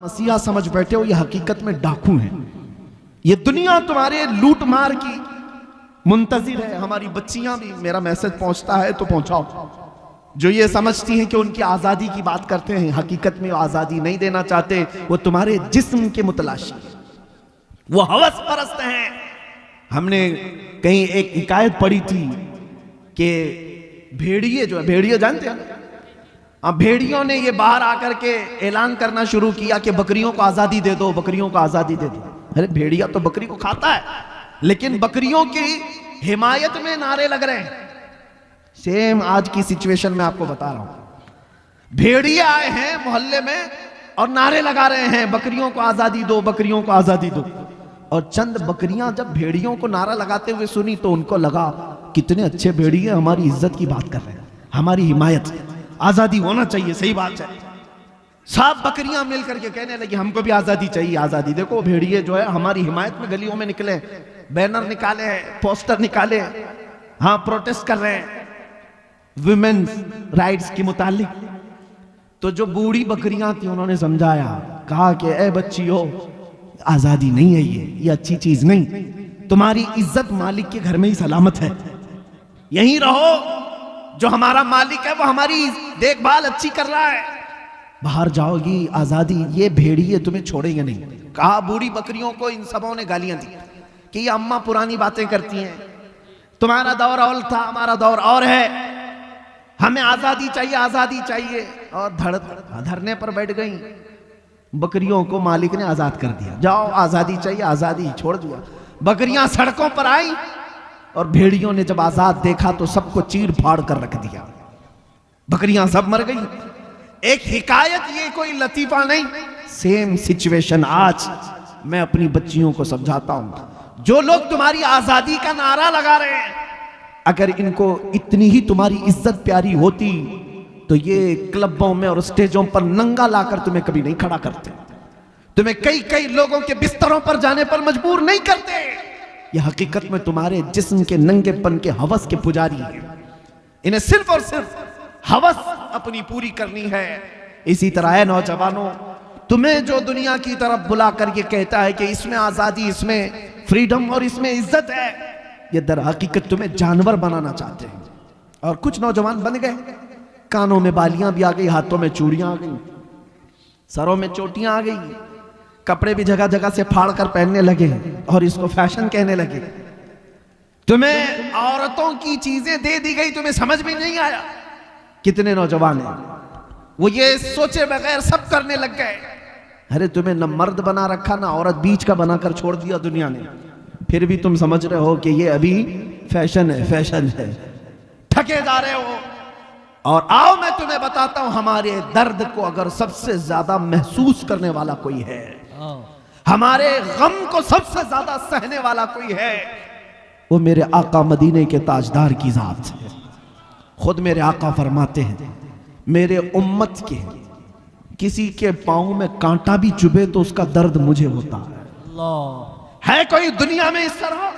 मसीहा समझ बैठे हो, ये हकीकत में डाकू हैं। ये दुनिया तुम्हारे लूट मार की मुंतजिर है। हमारी बच्चियां भी, मेरा मैसेज पहुंचता है तो पहुंचाओ, जो ये समझती हैं कि उनकी आजादी की बात करते हैं, हकीकत में वो आजादी नहीं देना चाहते, वो तुम्हारे जिस्म के मुतलाशी, वो हवस परस्त हैं। हमने कहीं एक हिकायत पढ़ी थी कि भेड़िए जो है, भेड़िए जानते हैं, अब भेड़ियों ने ये बाहर आकर के ऐलान करना शुरू किया कि बकरियों को आजादी दे दो, बकरियों को आजादी दे दो। अरे भेड़िया तो बकरी को खाता है, लेकिन बकरियों की हिमायत में नारे लग रहे हैं। सेम आज की सिचुएशन में आपको बता रहा हूं। भेड़िए आए हैं मोहल्ले में और नारे लगा रहे हैं, बकरियों को आजादी दो, बकरियों को आजादी दो। और चंद बकरियां जब भेड़ियों को नारा लगाते हुए सुनी तो उनको लगा कितने अच्छे भेड़िए हमारी इज्जत की बात कर रहे हैं, हमारी हिमायत, आजादी होना चाहिए, सही बात है। सब बकरियां मिल करके कहने लगी हमको भी आजादी चाहिए, आजादी। देखो भेड़िए जो है हमारी हिमायत में गलियों में निकले, बैनर निकाले, पोस्टर निकाले, हाँ प्रोटेस्ट कर रहे हैं वुमेन्स राइट्स के मुतालिक। तो जो बूढ़ी बकरियां थी उन्होंने समझाया, कहा कि ए बच्चियों, आजादी नहीं है ये अच्छी चीज नहीं, तुम्हारी इज्जत मालिक के घर में ही सलामत है, यहीं रहो, जो हमारा मालिक है वो हमारी देखभाल अच्छी कर रहा है, बाहर जाओगी आजादी, ये भेड़िए तुम्हें छोड़ेंगे नहीं। कहा बूढ़ी बकरियों को इन सबों ने गालियां दी कि ये अम्मा पुरानी बातें करती हैं, तुम्हारा दौर और था, हमारा दौर और है, हमें आजादी चाहिए, आजादी चाहिए। और धरने पर बैठ गई। बकरियों को मालिक ने आजाद कर दिया, जाओ आजादी चाहिए, आजादी छोड़ दिया। बकरियां सड़कों पर आई और भेड़ियों ने जब आजाद देखा तो सबको चीर फाड़ कर रख दिया, बकरियां सब मर गई। एक हिकायत, ये कोई लतीफा नहीं। सेम सिचुएशन आज मैं अपनी बच्चियों को समझाता हूं। जो लोग तुम्हारी आजादी का नारा लगा रहे हैं, अगर इनको इतनी ही तुम्हारी इज्जत प्यारी होती तो ये क्लबों में और स्टेजों पर नंगा लाकर तुम्हें कभी नहीं खड़ा करते, तुम्हें कई कई लोगों के बिस्तरों पर जाने पर मजबूर नहीं करते। ये हकीकत में तुम्हारे जिस्म के नंगेपन के हवस के पुजारी हैं। इन्हें सिर्फ और सिर्फ हवस अपनी पूरी करनी है। इसी तरह है नौजवानों, तुम्हें जो दुनिया की तरफ बुला करके कहता है कि इसमें आजादी, इसमें फ्रीडम और इसमें इज्जत है, ये दर हकीकत तुम्हें जानवर बनाना चाहते हैं। और कुछ नौजवान बन गए, कानों में बालियां भी आ गई, हाथों में चूड़ियां आ गई, सरों में चोटियां आ गई, कपड़े भी जगह जगह से फाड़ कर पहनने लगे और इसको फैशन कहने लगे। तुम्हें औरतों की चीजें दे दी गई, तुम्हें समझ में नहीं आया। कितने नौजवान हैं वो ये सोचे बगैर सब करने लग गए। अरे तुम्हें न मर्द बना रखा, ना औरत, बीच का बनाकर छोड़ दिया दुनिया ने, फिर भी तुम समझ रहे हो कि ये अभी फैशन है, फैशन है, ठगे जा रहे हो। और आओ मैं तुम्हें बताता हूं, हमारे दर्द को अगर सबसे ज्यादा महसूस करने वाला कोई है, हमारे गम को सबसे ज्यादा सहने वाला कोई है, वो मेरे आका मदीने के ताजदार की जात है। खुद मेरे आका फरमाते हैं, मेरे उम्मत के किसी के पांव में कांटा भी चुभे तो उसका दर्द मुझे होता है। है कोई दुनिया में इस तरह?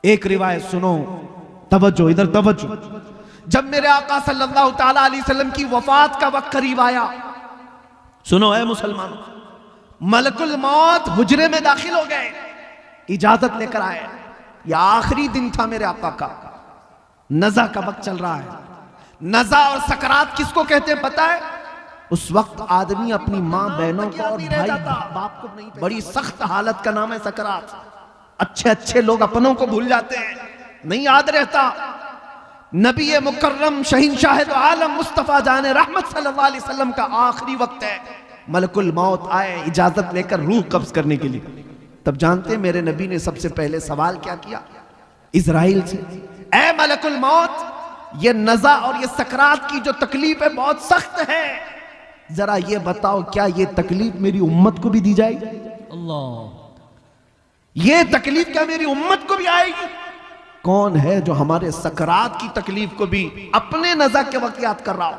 एक रिवायत सुनो, तवज्जो, इधर तवज्जो। जब मेरे आका सल्लल्लाहु ताला अलैहि वसल्लम की वफात का वक्त करीब आया, सुनो है मुसलमानों, मलकुल मौत हुजरे में दाखिल हो गए, इजाजत लेकर आए। यह आखिरी दिन था मेरे आका का, नज़ा का वक्त चल रहा है। नज़ा और सकरात किसको कहते हैं पता है? उस वक्त आदमी अपनी माँ बहनों को और भाई बाप को नहीं, बड़ी सख्त हालत का नाम है सकरात। अच्छे अच्छे लोग अपनों को भूल जाते हैं, नहीं याद रहता। नबी मुकर्रम शहींशाह दो आलम मुस्तफा जाने रहमत सल्लल्लाहु अलैहि वसल्लम का आखिरी वक्त है। मलकुल मौत आए इजाजत लेकर रूह कब्ज करने के लिए। तब जानते हैं मेरे नबी ने सबसे पहले सवाल क्या किया इजराइल से? ऐ मलकुल मौत, ये नज़ा और ये सकरात की जो तकलीफ है बहुत सख्त है, जरा ये बताओ क्या ये तकलीफ मेरी उम्मत को भी दी जाएगी? अल्लाह, ये तकलीफ क्या मेरी उम्मत को भी आएगी? कौन है जो हमारे सकरात की तकलीफ को भी अपने नज़ा के वक्त याद कर रहा हो?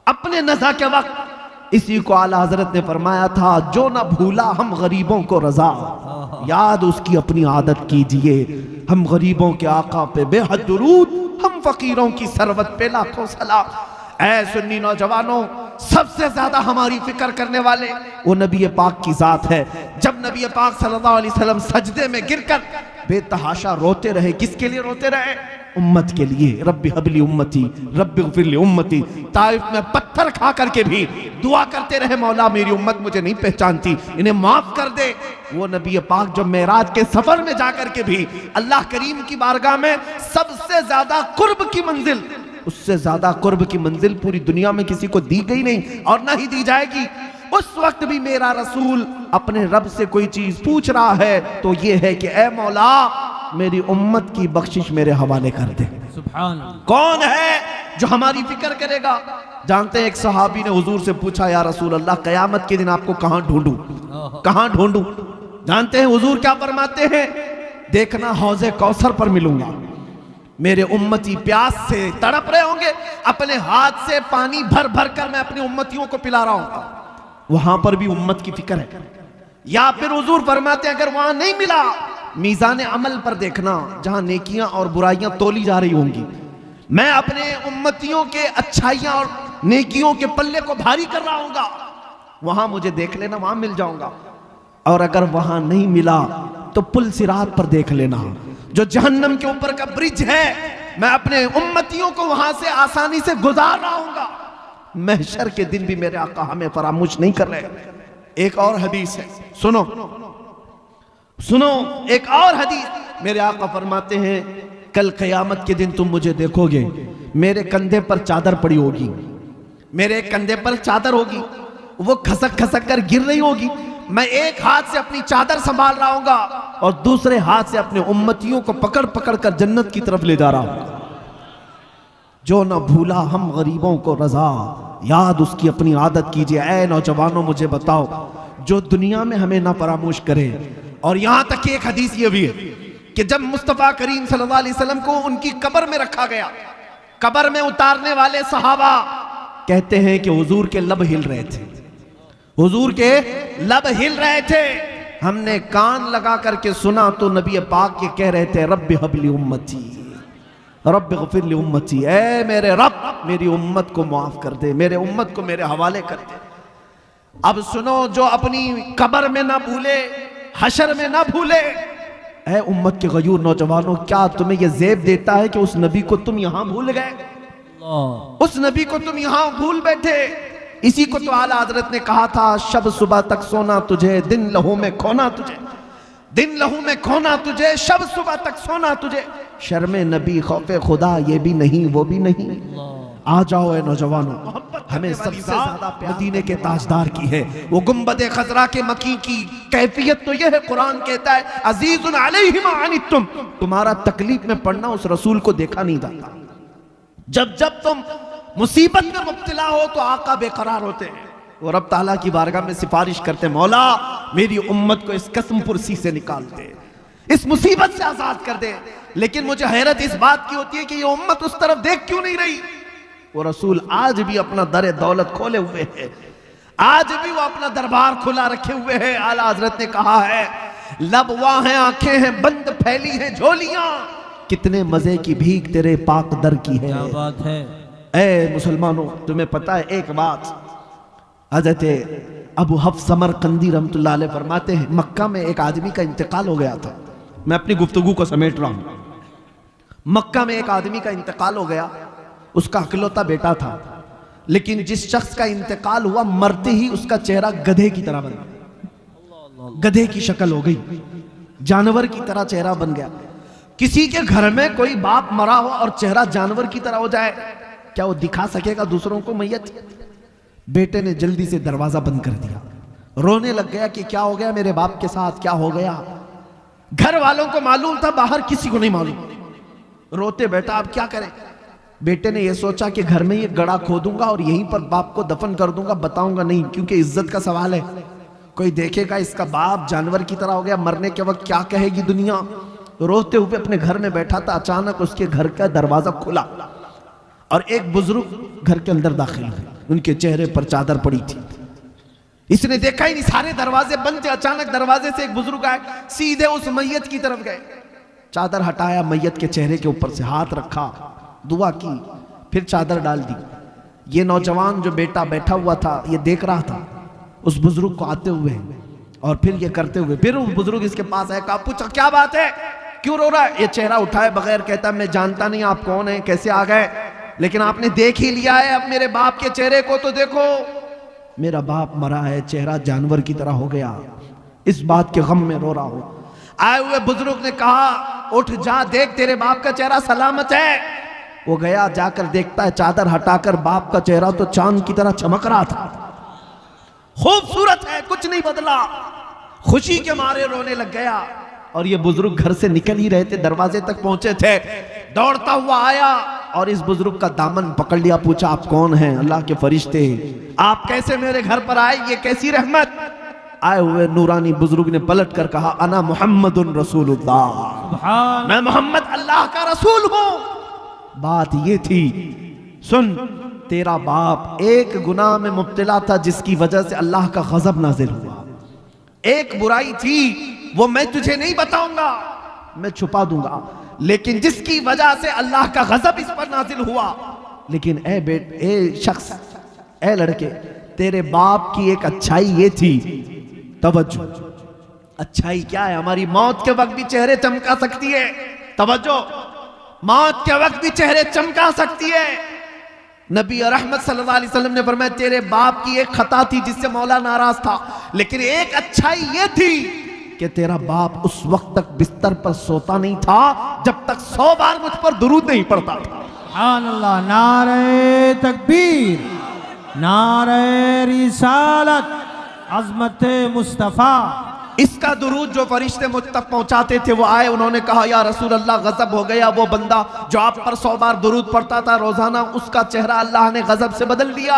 अपने नज़ा के वक्त इसी को आला हजरत ने फरमाया था, जो ना भूला हम गरीबों को रजा, याद उसकी अपनी आदत कीजिए। हम गरीबों के आका पे बेहद दुरूद, हम फकीरों की सरवत पे लाखों सलाम। ऐ सुन्नी नौजवानों, सबसे ज्यादा हमारी फिक्र करने वाले वो नबी पाक की जात है। जब नबी पाक सल्लल्लाहु अलैहि वसल्लम सजदे में गिरकर बेतहाशा रोते रहे, किसके लिए रोते रहे? उम्मत के लिए। रब्बी हबली उम्मती, रब्बी ग़फ़िरली उम्मती। ताइफ में पत्थर खा करके भी दुआ करते रहे, मौला मेरी उम्मत मुझे नहीं पहचानती, इन्हें माफ कर दे। वो नबी पाक जो मेराज के सफर में जाकर के भी अल्लाह करीम की बारगाह में सबसे ज्यादा कुर्ब की मंजिल, उससे ज्यादा कुर्ब की मंजिल पूरी दुनिया में किसी को दी गई नहीं और ना ही दी जाएगी। उस वक्त भी मेरा रसूल अपने रब से कोई चीज पूछ रहा है तो ये है कि ए मौला मेरी उम्मत की बख्शिश मेरे हवाले कर दे। सुभान अल्लाह। कौन है जो हमारी फिक्र करेगा? जानते हैं एक सहाबी ने हुजूर से पूछा, या रसूल अल्लाह कयामत के दिन आपको कहां ढूंढूं, कहां ढूंढूं? जानते हैं हुजूर क्या फरमाते हैं? देखना हौज़े कौसर पर मिलूंगा, मेरे उम्मती प्यास से तड़प रहे होंगे, अपने हाथ से पानी भर भर कर मैं अपनी उम्मतियों को पिला रहा हूं। वहां पर भी उम्मत की फिक्र है। या फिर हुजूर फरमाते हैं अगर वहां नहीं मिला, मीज़ान अमल पर देखना जहां नेकियां और बुराइयां तोली जा रही होंगी, मैं अपने उम्मतियों के अच्छाइयां और नेकियों के पल्ले को भारी कर रहा हूंगा, वहां मुझे देख लेना, वहां मिल जाऊंगा। और अगर वहां नहीं मिला तो पुल सिरात पर देख लेना, जो जहन्नम के ऊपर का ब्रिज है, मैं अपने उम्मतियों को वहां से आसानी से गुजार रहा हूंगा। महशर के दिन भी मेरे आका हमें फरामोश नहीं कर रहे। एक और हदीस है, सुनो सुनो, एक और हदीस, मेरे आका फरमाते हैं कल क़यामत के दिन तुम मुझे देखोगे, मेरे कंधे पर चादर पड़ी होगी, मेरे कंधे पर चादर होगी, वो खसक खसक कर गिर रही होगी, मैं एक हाथ से अपनी चादर संभाल रहा हूंगा और दूसरे हाथ से अपने उम्मतियों को पकड़ पकड़ कर जन्नत की तरफ ले जा रहा हूं। जो न भूला हम गरीबों को रजा, याद उसकी अपनी आदत कीजिए। ऐ नौजवानों मुझे बताओ, जो दुनिया में हमें ना फरामोश करे। और यहां तक कि एक हदीस ये भी है कि जब मुस्तफा करीम सल्लल्लाहु अलैहि वसल्लम को उनकी कब्र में रखा गया, कब्र में उतारने वाले सहाबा कहते हैं कि हुजूर के लब हिल रहे थे, हुजूर के लब हिल रहे थे। हमने कान लगा करके सुना तो नबी पाक ये कह रहे थे, रब्बी हबली उम्मती, रब्बी ग़फ़िरली उम्मती, ऐ मेरे रब मेरी उम्मत को माफ कर दे, मेरे उम्मत को मेरे हवाले कर दे। अब सुनो, जो अपनी कब्र में ना भूले, हशर में ना भूले। ऐ उम्मत के गयूर नौजवानों, क्या तुम्हें यह ज़ेब देता है कि उस नबी को तुम यहां भूल गए, उस नबी को तुम यहां भूल बैठे? इसी को तो आला हजरत ने कहा था, शब सुबह तक सोना तुझे, दिन लहू में खोना तुझे, दिन लहू में खोना तुझे, शब सुबह तक सोना तुझे। शर्मे नबी खौफे खुदा ये भी नहीं वो भी नहीं। आ जाओ ए नौजवानों, हमें सबसे ज्यादा मदीने के ताजदार की है, वो गुंबदे खजरा के मकी की कैफियत तो यह है, कुरान कहता है अजीजुन अलैहि मा अनितुम, तुम्हारा तकलीफ में पड़ना उस रसूल को देखा नहीं जाता। जब जब तुम मुसीबत में मुब्तला हो तो आका बेकरार होते हैं, वो रब ताला की बारगाह में सिफारिश करते, मौला मेरी उम्मत को इस कसम पुरसी से निकाल दे, इस मुसीबत से आजाद कर दे। लेकिन मुझे हैरत इस बात की होती है कि ये उम्मत उस तरफ देख क्यों नहीं रही? वो रसूल आज भी अपना दर दौलत खोले हुए है, आज भी वो अपना दरबार खुला रखे हुए है। आला हजरत ने कहा है, लब वहां है, आंखें हैं बंद, फैली हैं झोलियां, कितने मजे की भीख तेरे पाक दर की है। क्या बात है। ऐ मुसलमानों, तुम्हें पता है एक बात, हजरत अबू हफ्स समरकंदी रहमतुल्लाह अलैह फरमाते हैं, मक्का में एक आदमी का इंतकाल हो गया था। मैं अपनी गुफ्तगू को समेट रहा हूं। मक्का में एक आदमी का इंतकाल हो गया, उसका अकलौता बेटा था, लेकिन जिस शख्स का इंतकाल हुआ मरते ही उसका चेहरा गधे की तरह बन गया, गधे की शक्ल हो गई, जानवर की तरह चेहरा बन गया। किसी के घर में कोई बाप मरा हो और चेहरा जानवर की तरह हो जाए, क्या वो दिखा सकेगा दूसरों को मैयत? बेटे ने जल्दी से दरवाजा बंद कर दिया, रोने लग गया कि क्या हो गया मेरे बाप के साथ, क्या हो गया। घर वालों को मालूम था, बाहर किसी को नहीं मालूम। रोते बेटा अब क्या करें? बेटे ने यह सोचा कि घर में ये गड़ा खोदूंगा और यहीं पर बाप को दफन कर दूंगा, बताऊंगा नहीं, क्योंकि इज्जत का सवाल है, कोई देखेगा इसका बाप जानवर की तरह हो गया, मरने के वक्त क्या कहेगी दुनिया। रोते हुए अपने घर में बैठा था, अचानक उसके घर का दरवाजा खुला और एक बुजुर्ग घर के अंदर दाखिल हुए, उनके चेहरे पर चादर पड़ी थी। इसने देखा ही नहीं, सारे दरवाजे बंद थे। अचानक दरवाजे से एक बुजुर्ग आए, सीधे उस मैयत की तरफ गए, चादर हटाया, मैयत के चेहरे के ऊपर से हाथ रखा, दुआ की, फिर चादर डाल दी। ये नौजवान जो बेटा बैठा हुआ था ये देख रहा था उस बुजुर्ग को आते हुए और फिर ये करते हुए। फिर वो बुजुर्ग इसके पास आया, कहा पूछा क्या बात है, क्यों रो रहा है? ये चेहरा उठाए बगैर कहता मैं जानता नहीं आप कौन है, कैसे आ गए, लेकिन आपने देख ही लिया है, अब मेरे बाप के चेहरे को तो देखो, मेरा बाप मरा है, चेहरा जानवर की तरह हो गया, इस बात के गम में रो रहा हूं। आए हुए बुजुर्ग ने कहा उठ जा, देख तेरे बाप का चेहरा सलामत है। वो गया, जाकर देखता है चादर हटाकर बाप का चेहरा तो चांद की तरह चमक रहा था, खूबसूरत है, कुछ नहीं बदला। खुशी के मारे रोने लग गया। और ये बुजुर्ग घर से निकल ही रहे थे, दरवाजे तक पहुंचे थे, दौड़ता हुआ आया और इस बुजुर्ग का दामन पकड़ लिया, पूछा आप कौन हैं? अल्लाह के फरिश्ते, आप कैसे मेरे घर पर आए, ये कैसी रहमत? आए हुए नूरानी बुजुर्ग ने पलट कर कहा अना मुहम्मदुन रसूलुल्लाह, मैं मोहम्मद अल्लाह का रसूल हूं। बात ये थी, सुन तेरा बाप एक गुनाह में मुब्तला था जिसकी वजह से अल्लाह का गजब नाजिल हुआ, एक बुराई थी वो मैं तुझे नहीं बताऊंगा, मैं छुपा दूंगा, लेकिन जिसकी वजह से अल्लाह का गजब इस पर नाजिल हुआ। लेकिन ए शख्स, ए लड़के, तेरे बाप की एक अच्छाई ये थी, तवज्जो, अच्छाई क्या है? हमारी मौत के वक्त भी चेहरे चमका सकती है, तवज्जो, मौत के वक्त भी चेहरे चमका सकती है। नबी रहमत सल्लल्लाहु अलैहि वसल्लम ने फरमाया तेरे बाप की एक खता थी जिससे मौला नाराज था, लेकिन एक अच्छाई ये थी कि तेरा बाप उस वक्त तक बिस्तर पर सोता नहीं था जब तक 100 बार मुझ पर दुरूद नहीं पड़ता था। सुभान अल्लाह, नारे तकबीर, नारे रिसालत, अज़मत मुस्तफ़ा। इसका दुरूद जो फरिश्ते मुझ तक पहुंचाते थे वो आए, उन्होंने कहा या रसूल अल्लाह गजब हो गया वो बंदा जो आप पर 100 बार दुरूद पढ़ता था रोजाना, उसका चेहरा अल्लाह ने गजब से बदल दिया।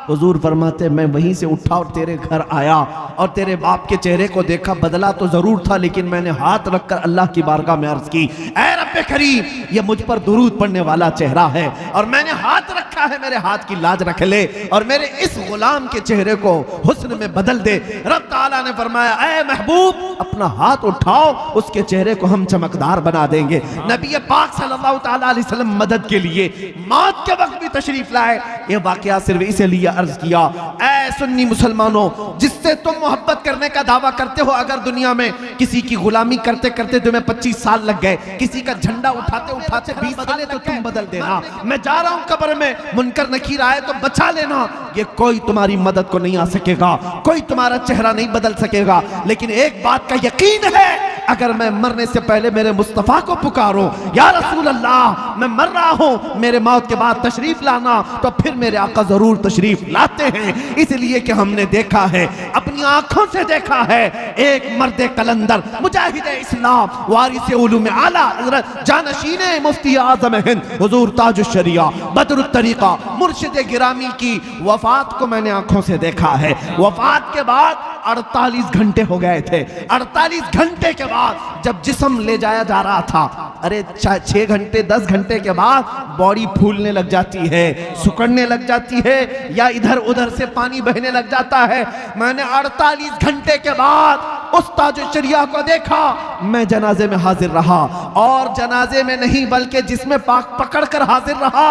हुजूर फरमाते मैं वहीं से उठा और तेरे घर आया और तेरे बाप के चेहरे को देखा, बदला तो जरूर था लेकिन मैंने हाथ रखकर अल्लाह की बारगाह में अर्ज की ऐ रब्बे करीम ये मुझ पर दुरूद पढ़ने वाला चेहरा है और मैंने हाथ रखा है, मेरे हाथ की लाज रख ले और मेरे इस गुलाम के चेहरे को हुस्न में बदल दे। रब ताला ने फरमाया ऐ महबूब अपना हाथ उठाओ, उसके चेहरे को हम चमकदार बना देंगे। नबी पाक सल्लल्लाहु ताला अलैहि वसल्लम मदद के लिए मौत के वक्त भी तशरीफ लाए। ये वाकया सिर्फ इसलिए अर्ज किया ऐ सुन्नी मुसलमानों जिससे तुम मोहब्बत करने का दावा करते हो, अगर दुनिया में किसी की गुलामी करते करते तुम्हें 25 साल लग गए, किसी का झंडा उठाते उठाते 20 बदले तो तुम बदल देना। मैं जा रहा हूं कब्र में, मुनकर नकीर आए तो बचा लेना, ये कोई तुम्हारी मदद को नहीं आ सकेगा, कोई तुम्हारा चेहरा नहीं बदल सकेगा। लेकिन एक बात का यकीन है, अगर मैं मरने से पहले मेरे मुस्तफा को पुकारूं या रसूल अल्लाह मैं मर रहा हूं, मेरे मौत के बाद तशरीफ लाना, तो फिर मेरे आका जरूर तशरीफ लाते हैं। इसलिए कि हमने देखा है, अपनी आंखों से देखा है, एक मर्द कलंदर मुजाहिद इस्लाम वारिस उलूम आला हज़रत जानशीने मुफ्ती आज़म हिंद हुजूर ताजुश शरिया बदरुत तरीका मुर्शिद गिरामी की वफात को मैंने आंखों से देखा है। वफात के बाद 48 घंटे हो गए थे। 48 घंटे के बाद जब जिस्म ले जाया जा रहा था, अरे 6 घंटे 10 घंटे के बाद बॉडी फूलने लग जाती है, सुकड़ने लग जाती है या इधर उधर से पानी बहने लग जाता है। मैंने 48 घंटे के बाद उस ताजुश्शरिया को देखा, मैं जनाजे में हाजिर रहा और जनाजे में नहीं बल्कि जिसमें पाक पकड़ कर हाजिर रहा।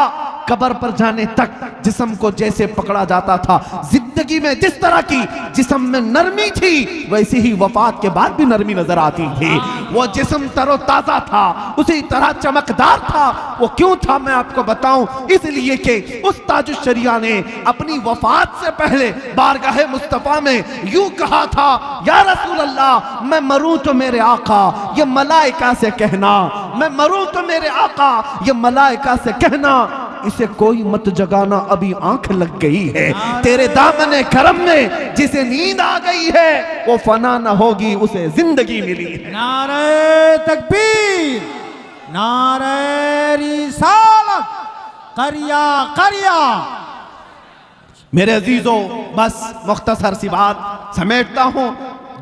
कब्र पर जाने तक जिस्म को जैसे पकड़ा जाता था, जिंदगी में जिस तरह की जिस्म में नरमी थी वैसे ही वफात के बाद भी नरमी नजर आती थी। वो जिस्म तरोताजा था, उसी तरह चमकदार था। वो क्यों था मैं आपको बताऊं, इसलिए कि उस ताजुश्शरिया ने अपनी वफात से पहले बारगाह मुस्तफा में यूं कहा था या रसूल अल्लाह मैं मरूं तो मेरे आका ये मलाइका से कहना, मैं मरूं तो मेरे आका ये मलाइका से कहना, इसे कोई मत जगाना अभी आंख लग गई है। तेरे दामने करम में जिसे नींद आ गई है वो फना न होगी, उसे जिंदगी मिली है। नारे तकबीर, नारे रिसालत, करिया करिया। मेरे अजीजों बस मुख्तसर सी बात समेटता हूं,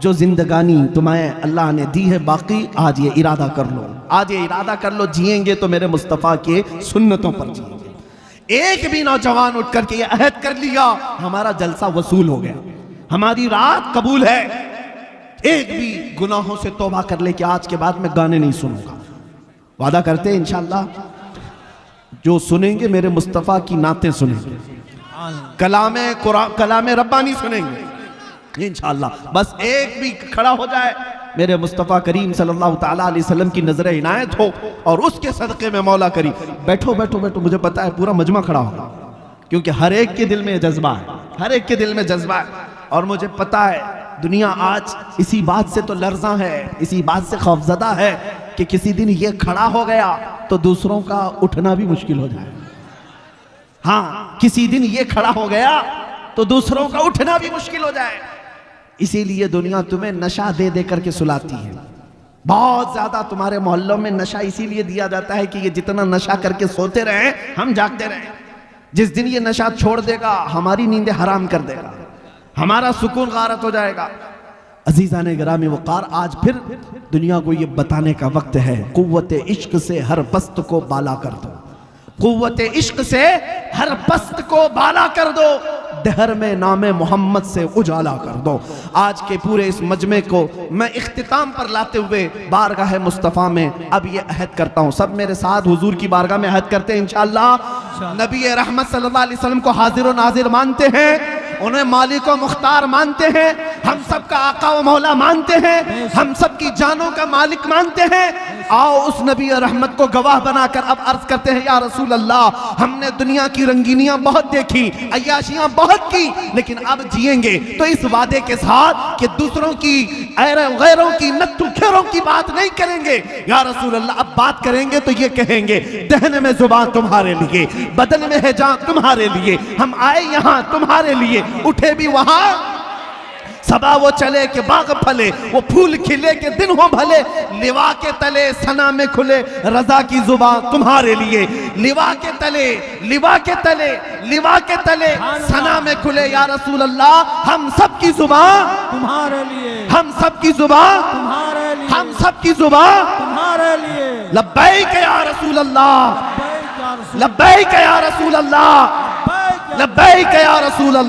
जो जिंदगानी तुम्हें अल्लाह ने दी है बाकी आज ये इरादा कर लो, आज ये इरादा कर लो जिएंगे तो मेरे मुस्तफ़ा के सुन्नतों पर जिएंगे। एक भी नौजवान उठ करके ये अहद कर लिया हमारा जलसा वसूल हो गया, हमारी रात कबूल है, एक भी गुनाहों से तौबा कर ले कि आज के बाद मैं गाने नहीं सुनूंगा। वादा करते हैं इंशाअल्लाह जो सुनेंगे मेरे मुस्तफ़ा की नातें सुनेंगे, कलामे रब्बानी सुनेंगे इंशाअल्लाह। बस एक भी खड़ा हो जाए, मेरे मुस्तफ़ा करीम सल्लल्लाहु ताला अलैहि वसल्लम की नजर इनायत हो और उसके सदक़े में मौला करीम। बैठो बैठो बैठो, मुझे पता है पूरा मजमा खड़ा होगा, क्योंकि हर एक के दिल में जज्बा है, हर एक के दिल में जज्बा है। और मुझे पता है दुनिया आज इसी बात से तो लर्ज़ा है, इसी बात से खौफज़दा है कि किसी दिन ये खड़ा हो गया तो दूसरों का उठना भी मुश्किल हो जाए। हाँ, किसी दिन ये खड़ा हो गया तो दूसरों का उठना भी मुश्किल हो जाए। इसीलिए दुनिया तुम्हें नशा दे दे करके सुलाती है। बहुत ज्यादा तुम्हारे मोहल्लों में नशा इसीलिए दिया जाता है कि ये जितना नशा करके सोते रहे हम जागते रहे। जिस दिन ये नशा छोड़ देगा हमारी नींदें हराम कर देगा, हमारा सुकून गारत हो जाएगा। अजीज़ान गिरामी वक़ार, आज फिर दुनिया को ये बताने का वक्त है, कुव्वत इश्क से हर पस्त को बाला कर दो, कुव्वत इश्क से हर पस्त को बाला कर दो, दहर में नामे मोहम्मद से उजाला कर दो। आज के पूरे इस मजमे को मैं इख्तिताम पर लाते हुए बारगाह मुस्तफ़ा में अब ये अहद करता हूँ, सब मेरे साथ हुजूर की बारगाह में अहद करते हैं इंशाअल्लाह। नबी रहमत सल्लल्लाहु अलैहि वसल्लम को हाजिर व नाजिर मानते हैं, उन्हें मालिक व मुख्तार मानते हैं, हम सब का आका व मौला मानते हैं, हम सब की जानों का मालिक मानते हैं। आओ उस नबी रहमत को गवाह बनाकर अब अर्ज करते हैं, या रसूल अल्लाह, हमने दुनिया की रंगीनियां बहुत देखी, अय्याशियां बहुत की, लेकिन अब जिएंगे तो इस वादे के साथ कि दूसरों की गैरों की नत्थु-खेरों की बात नहीं करेंगे। या रसूल अल्लाह, अब बात करेंगे तो ये कहेंगे, दहन में जुबान तुम्हारे लिए, बदन में है जान तुम्हारे लिए, हम आए यहाँ तुम्हारे लिए, उठे भी वहां सबा वो चले के बाग फले, वो फूल खिले के दिन हो भले, लिवा के तले सना में खुले रजा की जुबान तुम्हारे लिए, लिवा के तले, लिवा के तले, लिवा के तले सना में खुले। या रसूल अल्लाह, हम सब की जुबान तुम्हारे लिए, हम सब की जुबान तुम्हारे लिए, हम सब की जुबान तुम्हारे लिए। लब्बैक या रसूल अल्लाह, लब्बैक या रसूल अल्लाह, लब्बैक या रसूल अल्लाह।